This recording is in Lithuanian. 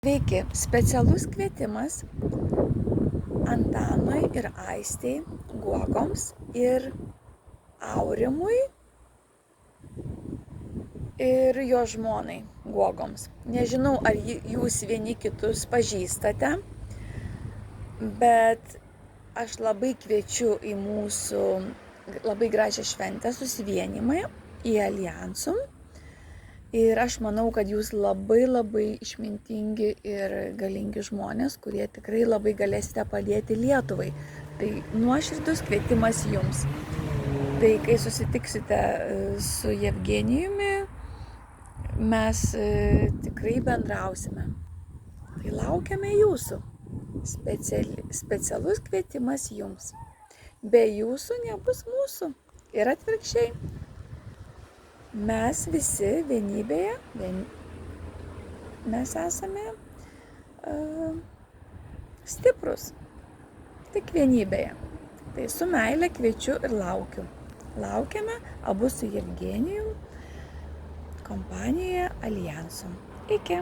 Sveiki, specialus kvietimas Antanui ir Aistei Guogoms ir Aurimui ir jo žmonai Guogoms. Nežinau, ar jūs vieni kitus pažįstate, bet aš labai kviečiu į mūsų labai gražią šventę susivienimą į Aljansum. Ir aš manau, kad jūs labai išmintingi ir galingi žmonės, kurie tikrai labai galėsite padėti Lietuvai. Tai nuoširdus kvietimas jums. Tai kai susitiksite su Jevgenijumi, mes tikrai bendrausime. Tai laukiame jūsų. Specialus kvietimas jums. Be jūsų nebus mūsų. Ir atvirkščiai. Mes visi vienybėje, mes esame stiprus, tik vienybėje. Tai su meile kviečiu ir laukiu. Laukiame abu su Jevgenijum kompanijoje Aljansum. Iki.